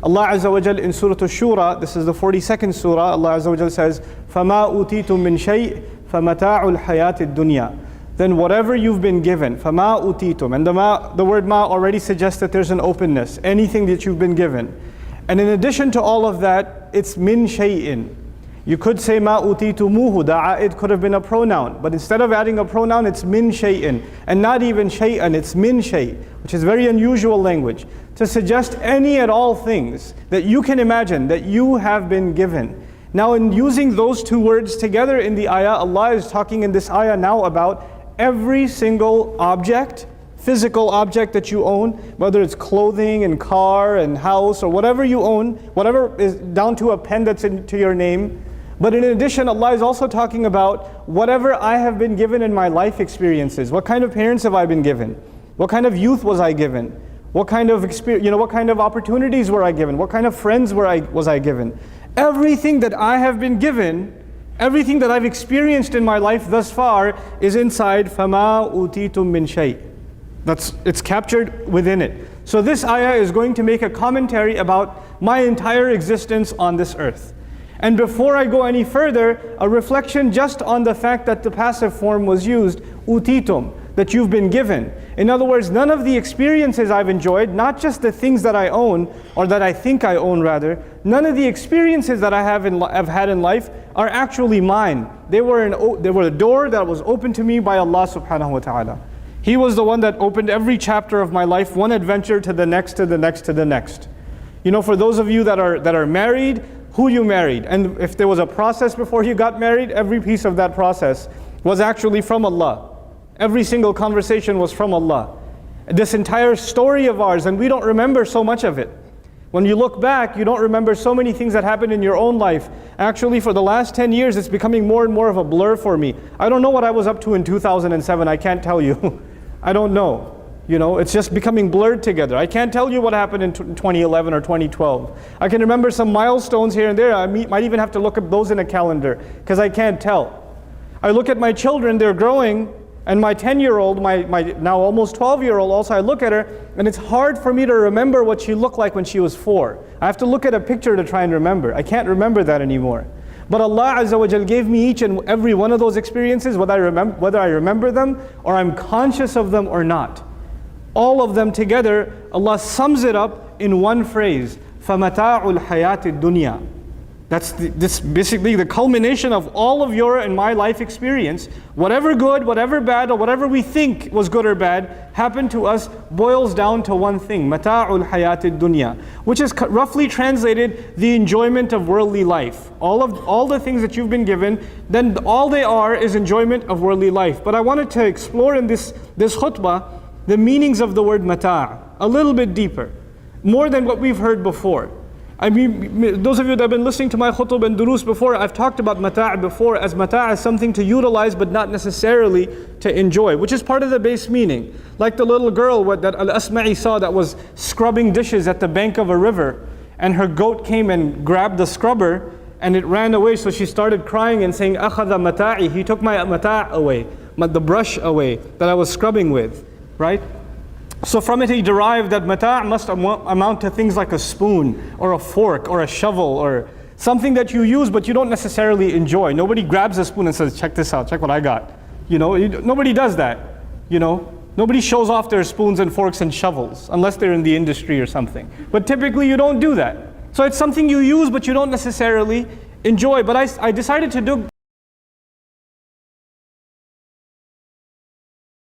Allah Azza wa Jal in Surah Ash-Shura, this is the 42nd surah, Allah Azza wa Jal says, فَمَا أُوتِيتُم مِّن شَيْءٍ فَمَتَاعُ الْحَيَاةِ الدُّنْيَا. Then whatever you've been given, فَمَا أُوتِيتُم, and the word ma already suggests that there's an openness, anything that you've been given. And in addition to all of that, it's min shay'in. You could say ma utitumuhu, it could have been a pronoun, but instead of adding a pronoun, it's min shay'in. And not even shay'an, it's min shay', which is very unusual language, to suggest any and all things that you can imagine that you have been given. Now in using those two words together in the ayah, Allah is talking in this ayah now about every single object, physical object that you own, whether it's clothing and car and house or whatever you own, whatever is down to a pen that's into your name. But in addition, Allah is also talking about whatever I have been given in my life experiences. What kind of parents have I been given? What kind of youth was I given? What kind of what kind of opportunities were I given? What kind of friends was I given? Everything that I have been given, everything that I've experienced in my life thus far is inside فَمَا أُوتِيتُم مِّن شَيْءٍ. It's captured within it. So this ayah is going to make a commentary about my entire existence on this earth. And before I go any further, a reflection just on the fact that the passive form was used, utitum, that you've been given. In other words, none of the experiences I've enjoyed, not just the things that I own, or that I think I own rather, none of the experiences that I've had in life are actually mine. They were a door that was opened to me by Allah subhanahu wa ta'ala. He was the one that opened every chapter of my life, one adventure to the next, to the next, to the next. For those of you that are married, who you married, and if there was a process before you got married, every piece of that process was actually from Allah. Every single conversation was from Allah. This entire story of ours, and we don't remember so much of it. When you look back, you don't remember so many things that happened in your own life. Actually, for the last 10 years, it's becoming more and more of a blur for me. I don't know what I was up to in 2007, I can't tell you. I don't know. It's just becoming blurred together. I can't tell you what happened in 2011 or 2012. I can remember some milestones here and there. I might even have to look at those in a calendar because I can't tell. I look at my children, they're growing, and my 10-year-old, my now almost 12-year-old also, I look at her, and it's hard for me to remember what she looked like when she was 4. I have to look at a picture to try and remember. I can't remember that anymore. But Allah Azza wa Jal gave me each and every one of those experiences, whether I remember them or I'm conscious of them or not. All of them together, Allah sums it up in one phrase, فَمَتَاعُ الْحَيَاةِ الدُّنْيَا. That's basically the culmination of all of your and my life experience. Whatever good, whatever bad, or whatever we think was good or bad happened to us boils down to one thing, مَتَاعُ الْحَيَاةِ الدُّنْيَا, which is roughly translated the enjoyment of worldly life. All the things that you've been given, then all they are is enjoyment of worldly life. But I wanted to explore in this khutbah the meanings of the word mata' a little bit deeper, more than what we've heard before. I mean, those of you that have been listening to my khutub and durus before, I've talked about mata' before as something to utilize but not necessarily to enjoy, which is part of the base meaning. Like the little girl that Al-Asma'i saw that was scrubbing dishes at the bank of a river, and her goat came and grabbed the scrubber and it ran away, so she started crying and saying, أَخَذَ مَتَاعِي, he took my mata' away, the brush away that I was scrubbing with. Right? So from it he derived that mata' must amount to things like a spoon or a fork or a shovel or something that you use but you don't necessarily enjoy. Nobody grabs a spoon and says, check this out, check what I got. Nobody does that. Nobody shows off their spoons and forks and shovels unless they're in the industry or something. But typically you don't do that. So it's something you use but you don't necessarily enjoy. But I decided to do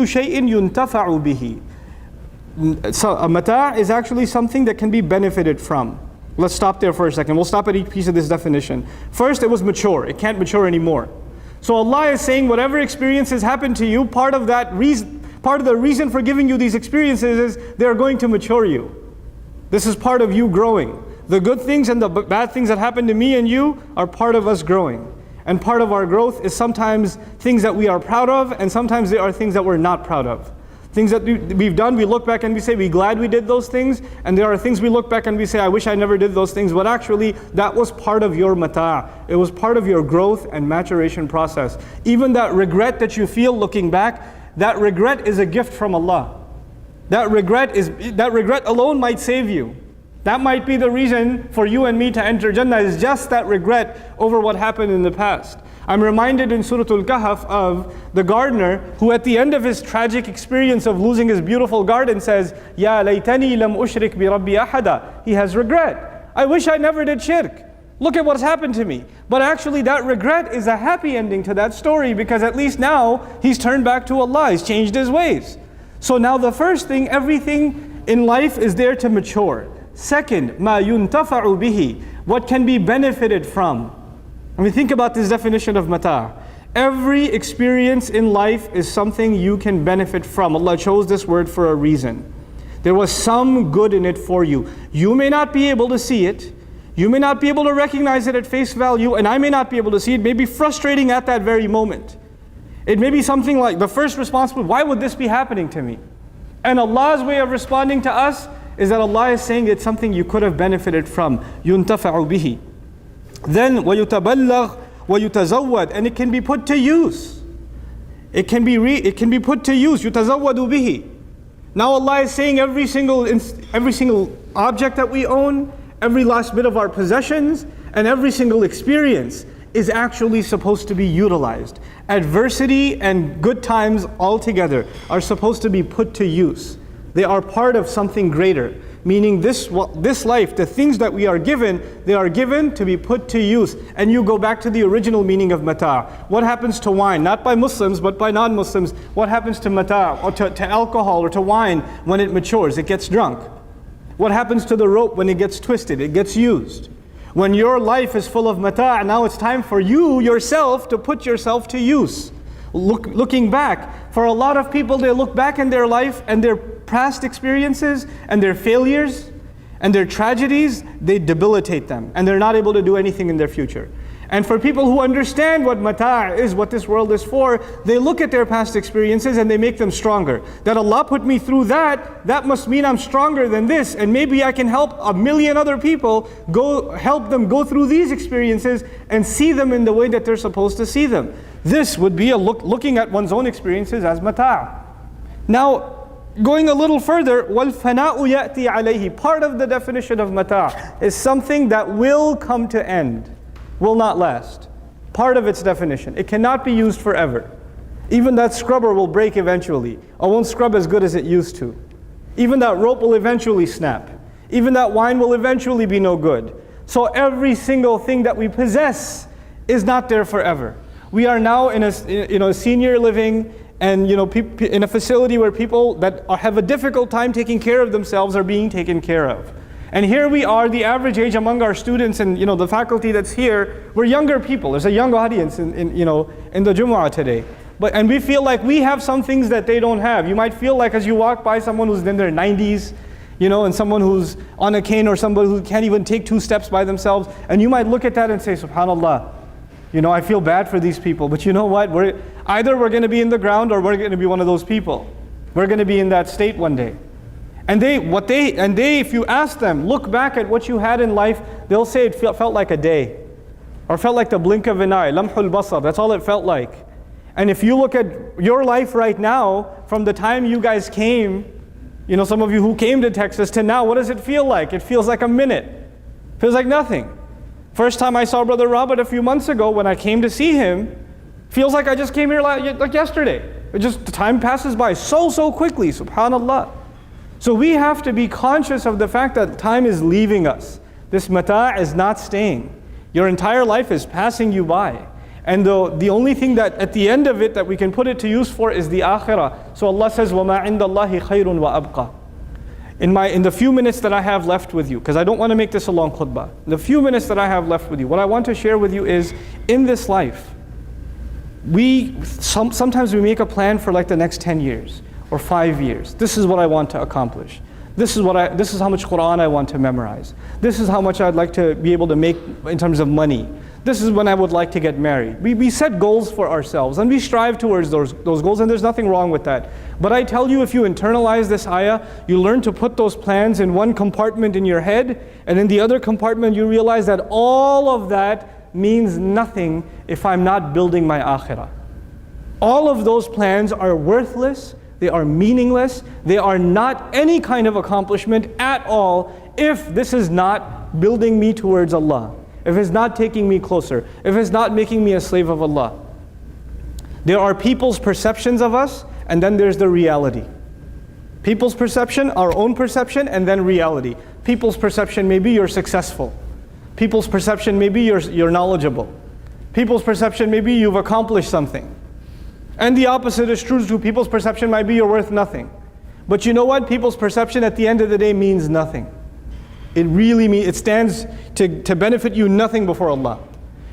شيء ينتفع به. So a mata' is actually something that can be benefited from. Let's stop there for a second. We'll stop at each piece of this definition. First, it was mature. It can't mature anymore. So Allah is saying whatever experiences happen to you, part of the reason for giving you these experiences is they're going to mature you. This is part of you growing. The good things and the bad things that happen to me and you are part of us growing. And part of our growth is sometimes things that we are proud of, and sometimes there are things that we're not proud of. Things that we've done, we look back and we say, we're glad we did those things. And there are things we look back and we say, I wish I never did those things. But actually, that was part of your mata'. It was part of your growth and maturation process. Even that regret that you feel looking back, that regret is a gift from Allah. That regret alone might save you. That might be the reason for you and me to enter Jannah, is just that regret over what happened in the past. I'm reminded in Surah Al-Kahf of the gardener who at the end of his tragic experience of losing his beautiful garden says, Ya laytani lam ushrik bi rabbi ahada. He has regret. I wish I never did shirk. Look at what's happened to me. But actually that regret is a happy ending to that story, because at least now he's turned back to Allah, he's changed his ways. So now the first thing, everything in life is there to mature. Second, ma yuntafa'u bihi, what can be benefited from. I mean, think about this definition of mata'. Every experience in life is something you can benefit from. Allah chose this word for a reason. There was some good in it for you. You may not be able to see it. You may not be able to recognize it at face value, and I may not be able to see it. It may be frustrating at that very moment. It may be something like the first response would, why would this be happening to me? And Allah's way of responding to us is that Allah is saying it's something you could have benefited from. يُنْتَفَعُ بِهِ. Then وَيُتَبَلَّغْ وَيُتَزَوَّدْ, and it can be put to use. It can be put to use. يُتَزَوَّدُ بِهِ. Now Allah is saying every single object that we own, every last bit of our possessions, and every single experience is actually supposed to be utilized. Adversity and good times all together are supposed to be put to use. They are part of something greater. Meaning this life, the things that we are given, they are given to be put to use. And you go back to the original meaning of mata'. What happens to wine? Not by Muslims, but by non-Muslims. What happens to mata' or to alcohol or to wine when it matures? It gets drunk. What happens to the rope when it gets twisted? It gets used. When your life is full of mata', now it's time for you yourself to put yourself to use. Looking back, for a lot of people, they look back in their life and their past experiences and their failures and their tragedies, they debilitate them and they're not able to do anything in their future. And for people who understand what mata' is, what this world is for, they look at their past experiences and they make them stronger. That Allah put me through that must mean I'm stronger than this, and maybe I can help a million other people help them go through these experiences and see them in the way that they're supposed to see them. This would be looking at one's own experiences as mata'. Now, going a little further, وَالْفَنَاءُ يَأْتِي عَلَيْهِ. Part of the definition of mata' is something that will come to end, will not last. Part of its definition. It cannot be used forever. Even that scrubber will break eventually. It won't scrub as good as it used to. Even that rope will eventually snap. Even that wine will eventually be no good. So every single thing that we possess is not there forever. We are now in a senior living and in a facility where people that have a difficult time taking care of themselves are being taken care of. And here we are, the average age among our students and the faculty that's here, we're younger people. There's a young audience in the Jumu'ah today. And we feel like we have some things that they don't have. You might feel like as you walk by someone who's in their 90s, and someone who's on a cane or somebody who can't even take 2 steps by themselves, and you might look at that and say, SubhanAllah, I feel bad for these people. But you know what? Either we're going to be in the ground or we're going to be one of those people. We're going to be in that state one day. And if you ask them, look back at what you had in life, they'll say it felt like a day, or felt like the blink of an eye, lamhul basar. That's all it felt like. And if you look at your life right now, from the time you guys came, some of you who came to Texas to now, what does it feel like? It feels like a minute. It feels like nothing. First time I saw Brother Robert a few months ago, when I came to see him, feels like I just came here like yesterday. The time passes by so quickly, subhanallah. So we have to be conscious of the fact that time is leaving us. This mata' is not staying. Your entire life is passing you by. And the only thing that at the end of it that we can put it to use for is the akhirah. So Allah says, وَمَا عِنْدَ اللَّهِ خَيْرٌ وَأَبْقَى. In the few minutes that I have left with you, because I don't want to make this a long khutbah, the few minutes that I have left with you, what I want to share with you is, in this life, sometimes we make a plan for like the next 10 years. Or 5 years. This is what I want to accomplish. This is how much Quran I want to memorize. This is how much I'd like to be able to make in terms of money. This is when I would like to get married. We set goals for ourselves and we strive towards those goals, and there's nothing wrong with that. But I tell you, if you internalize this ayah, you learn to put those plans in one compartment in your head, and in the other compartment you realize that all of that means nothing if I'm not building my akhirah. All of those plans are worthless. They are meaningless. They are not any kind of accomplishment at all if this is not building me towards Allah, if it's not taking me closer, if it's not making me a slave of Allah. There are people's perceptions of us, and then there's the reality. People's perception, our own perception, and then reality. People's perception may be you're successful. People's perception may be you're knowledgeable. People's perception may be you've accomplished something. And the opposite is true too. People's perception might be you're worth nothing. But you know what? People's perception at the end of the day means nothing. It really means, it stands to benefit you nothing before Allah.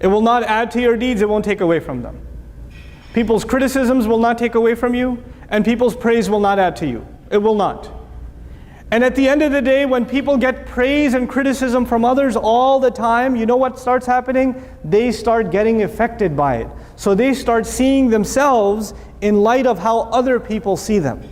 It will not add to your deeds, it won't take away from them. People's criticisms will not take away from you, and people's praise will not add to you. It will not. And at the end of the day, when people get praise and criticism from others all the time, you know what starts happening? They start getting affected by it. So they start seeing themselves in light of how other people see them.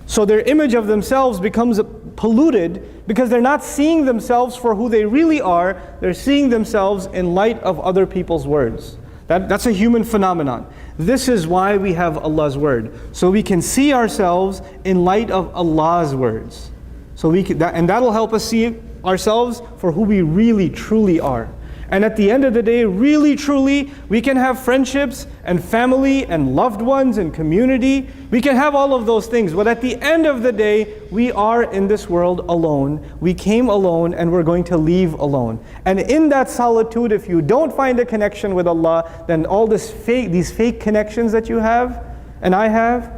So their image of themselves becomes polluted because they're not seeing themselves for who they really are. They're seeing themselves in light of other people's words. That's a human phenomenon. This is why we have Allah's word. So we can see ourselves in light of Allah's words. So and that'll help us see ourselves for who we really truly are. And at the end of the day, really truly, we can have friendships and family and loved ones and community. We can have all of those things. But at the end of the day, we are in this world alone. We came alone and we're going to leave alone. And in that solitude, if you don't find a connection with Allah, then all these fake connections that you have and I have,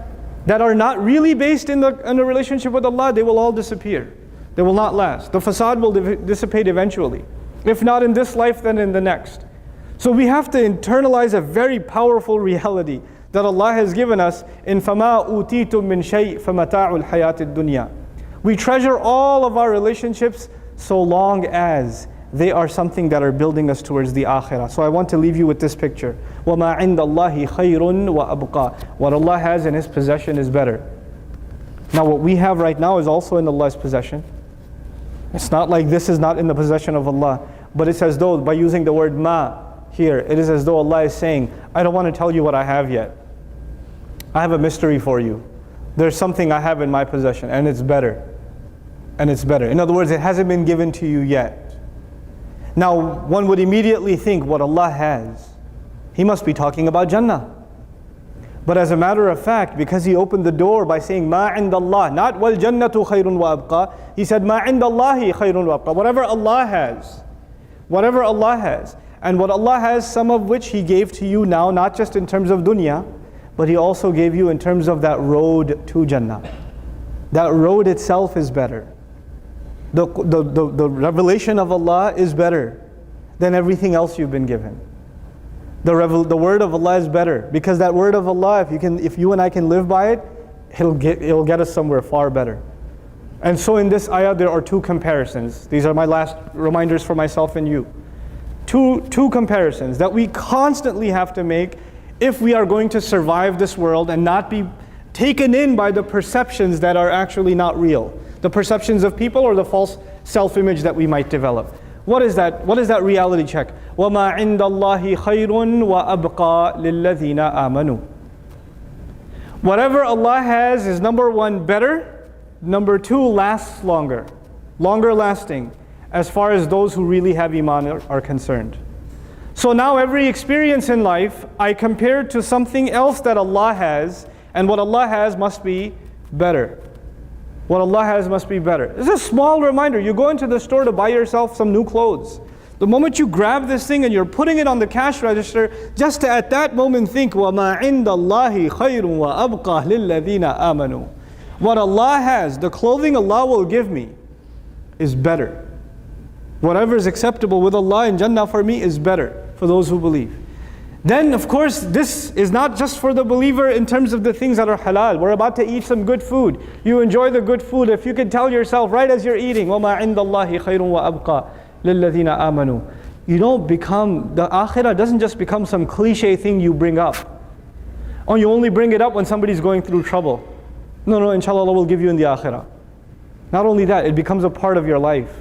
that are not really based in a relationship with Allah, they will all disappear. They will not last. The facade will dissipate eventually. If not in this life, then in the next. So we have to internalize a very powerful reality that Allah has given us in فَمَا أُوتِيتُم مِّن شَيْءٍ فَمَتَاعُ الْحَيَاةِ الدُّنْيَا. We treasure all of our relationships so long as they are something that are building us towards the akhirah. So I want to leave you with this picture. وَمَا عِنْدَ اللَّهِ خَيْرٌ وَأَبْقَى. What Allah has in His possession is better. Now what we have right now is also in Allah's possession. It's not like this is not in the possession of Allah, but it's as though by using the word ma here, it is as though Allah is saying, I don't want to tell you what I have yet. I have a mystery for you. There's something I have in my possession and it's better. And it's better. In other words, it hasn't been given to you yet. Now, one would immediately think what Allah has. He must be talking about Jannah. But as a matter of fact, because He opened the door by saying ma indallah, not wal jannatu khayrun wa abqa, He said ma indallahi khayrun wa abqa. Whatever Allah has. Whatever Allah has. And what Allah has, some of which He gave to you now, not just in terms of dunya, but He also gave you in terms of that road to Jannah. That road itself is better. The revelation of Allah is better than everything else you've been given. The word of Allah is better, because that word of Allah, if you and I can live by it, it'll get us somewhere far better. And so in this ayah there are two comparisons. These are my last reminders for myself and you. Two comparisons that we constantly have to make if we are going to survive this world and not be taken in by the perceptions that are actually not real. The perceptions of people or the false self-image that we might develop. What is that? What is that reality check? وَمَا عِنْدَ اللَّهِ خَيْرٌ وَأَبْقَى لِلَّذِينَ آمَنُوا. Whatever Allah has is number one, better. Number two, lasts longer. Longer lasting, as far as those who really have Iman are concerned. So now every experience in life, I compare to something else that Allah has, and what Allah has must be better. What Allah has must be better. This is a small reminder. You go into the store to buy yourself some new clothes. The moment you grab this thing and you're putting it on the cash register, just to at that moment think, وَمَا عِنْدَ اللَّهِ خَيْرٌ وَأَبْقَى لِلَّذِينَ آمَنُوا. What Allah has, the clothing Allah will give me, is better. Whatever is acceptable with Allah in Jannah for me is better for those who believe. Then of course this is not just for the believer in terms of the things that are halal. We're about to eat some good food. You enjoy the good food. If you can tell yourself right as you're eating, وَمَا عِنْدَ اللَّهِ خَيْرٌ وَأَبْقَى لِلَّذِينَ آمَنُوا. You don't become, the akhirah doesn't just become some cliche thing you bring up. Or you only bring it up when somebody's going through trouble. No, inshallah Allah will give you in the akhirah. Not only that, it becomes a part of your life.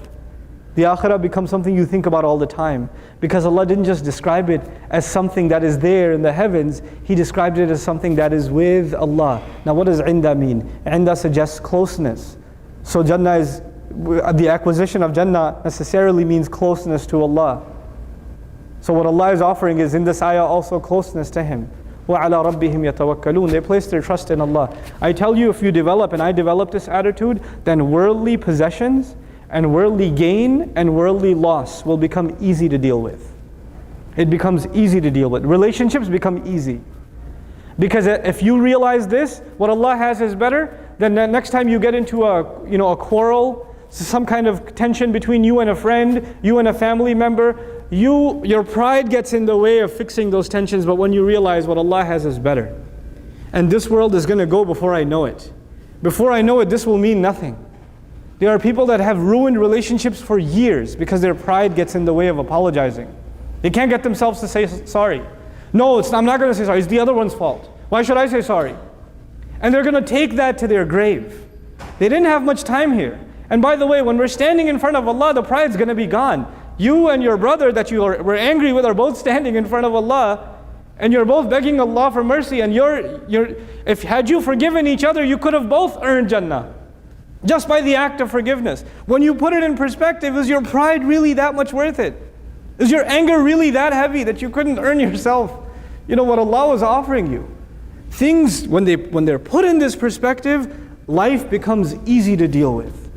The akhirah becomes something you think about all the time. Because Allah didn't just describe it as something that is there in the heavens, He described it as something that is with Allah. Now what does inda mean? Inda suggests closeness. So Jannah is the acquisition of Jannah necessarily means closeness to Allah. So what Allah is offering is in this ayah also closeness to Him. وَعَلَىٰ رَبِّهِمْ يَتَوَكَّلُونَ. They place their trust in Allah. I tell you, if you develop, and I develop this attitude, then worldly possessions and worldly gain and worldly loss will become easy to deal with. It becomes easy to deal with. Relationships become easy. Because if you realize this, what Allah has is better, then the next time you get into a quarrel, some kind of tension between you and a friend, you and a family member, your pride gets in the way of fixing those tensions, but when you realize what Allah has is better. And this world is going to go before I know it. Before I know it, this will mean nothing. There are people that have ruined relationships for years because their pride gets in the way of apologizing. They can't get themselves to say sorry. No, I'm not going to say sorry. It's the other one's fault. Why should I say sorry? And they're going to take that to their grave. They didn't have much time here. And by the way, when we're standing in front of Allah, the pride's going to be gone. You and your brother that you were angry with are both standing in front of Allah, and you're both begging Allah for mercy. And had you forgiven each other, you could have both earned Jannah just by the act of forgiveness. When you put it in perspective, is your pride really that much worth it? Is your anger really that heavy that you couldn't earn yourself what Allah was offering you? Things, when they're put in this perspective, life becomes easy to deal with.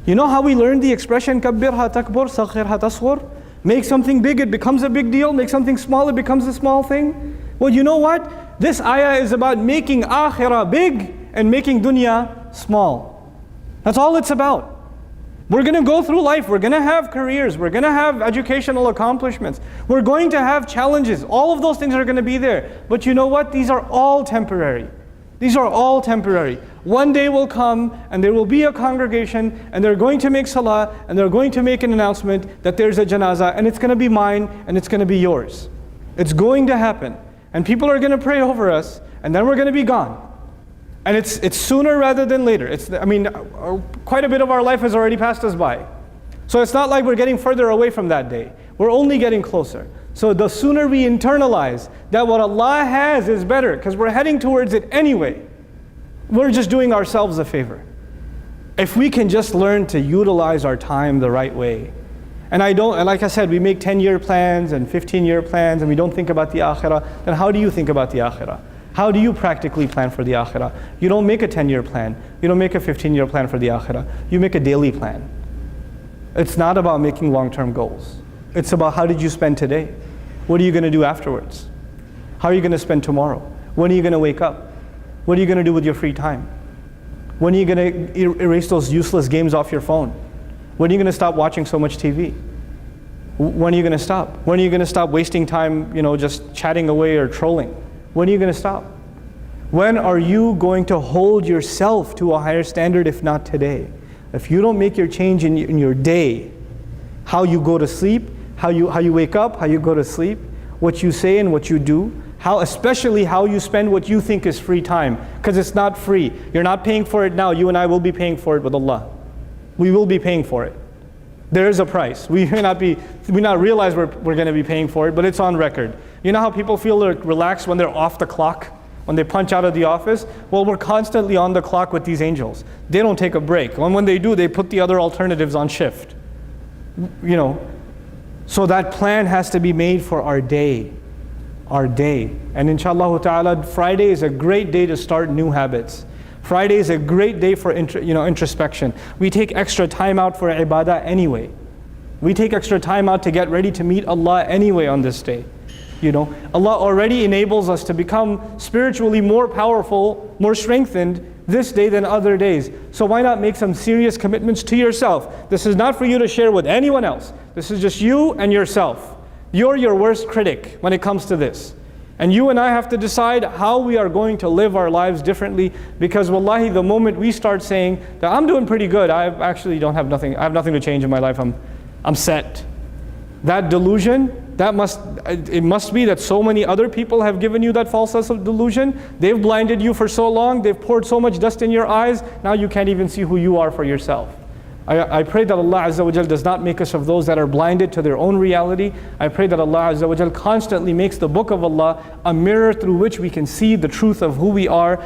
You know how we learned the expression كَبِّرْهَا تَكْبُرْ صَغِّرْهَا تَصْغُرْ? Make something big, it becomes a big deal. Make something small, it becomes a small thing. Well, you know what? This ayah is about making akhirah big and making dunya small. That's all it's about. We're going to go through life, we're going to have careers, we're going to have educational accomplishments, we're going to have challenges. All of those things are going to be there. But you know what? These are all temporary. These are all temporary. One day will come and there will be a congregation and they're going to make salah and they're going to make an announcement that there's a janazah, and it's going to be mine and it's going to be yours. It's going to happen. And people are going to pray over us, and then we're going to be gone. And it's sooner rather than later. Quite a bit of our life has already passed us by. So it's not like we're getting further away from that day. We're only getting closer. So the sooner we internalize that what Allah has is better, because we're heading towards it anyway, we're just doing ourselves a favor. If we can just learn to utilize our time the right way. And like I said, we make 10-year plans and 15-year plans and we don't think about the akhirah. Then how do you think about the akhirah? How do you practically plan for the akhirah? You don't make a 10-year plan. You don't make a 15-year plan for the akhirah. You make a daily plan. It's not about making long-term goals. It's about how did you spend today? What are you going to do afterwards? How are you going to spend tomorrow? When are you going to wake up? What are you going to do with your free time? When are you going to erase those useless games off your phone? When are you going to stop watching so much TV? When are you going to stop? When are you going to stop wasting time, just chatting away or trolling? When are you going to stop? When are you going to hold yourself to a higher standard, if not today? If you don't make your change in your day, how you go to sleep, how you wake up, how you go to sleep, what you say and what you do, especially how you spend what you think is free time, because it's not free. You're not paying for it now. You and I will be paying for it with Allah. We will be paying for it. There is a price. We may not realize we're going to be paying for it, but it's on record. You know how people feel relaxed when they're off the clock, when they punch out of the office? Well, we're constantly on the clock with these angels. They don't take a break. And when they do, they put the other alternatives on shift. So that plan has to be made for our day. Our day. And inshallah ta'ala, Friday is a great day to start new habits. Friday is a great day for introspection. We take extra time out for ibadah anyway. We take extra time out to get ready to meet Allah anyway on this day. Allah already enables us to become spiritually more powerful, more strengthened this day than other days. So why not make some serious commitments to yourself? This is not for you to share with anyone else. This is just you and yourself. You're your worst critic when it comes to this. And you and I have to decide how we are going to live our lives differently, because wallahi, the moment we start saying that I'm doing pretty good, I actually don't have nothing, I have nothing to change in my life, I'm set. That delusion, it must be that so many other people have given you that false sense of delusion. They've blinded you for so long, they've poured so much dust in your eyes, now you can't even see who you are for yourself. I pray that Allah Azza wa Jal does not make us of those that are blinded to their own reality. I pray that Allah Azza wa Jal constantly makes the book of Allah a mirror through which we can see the truth of who we are.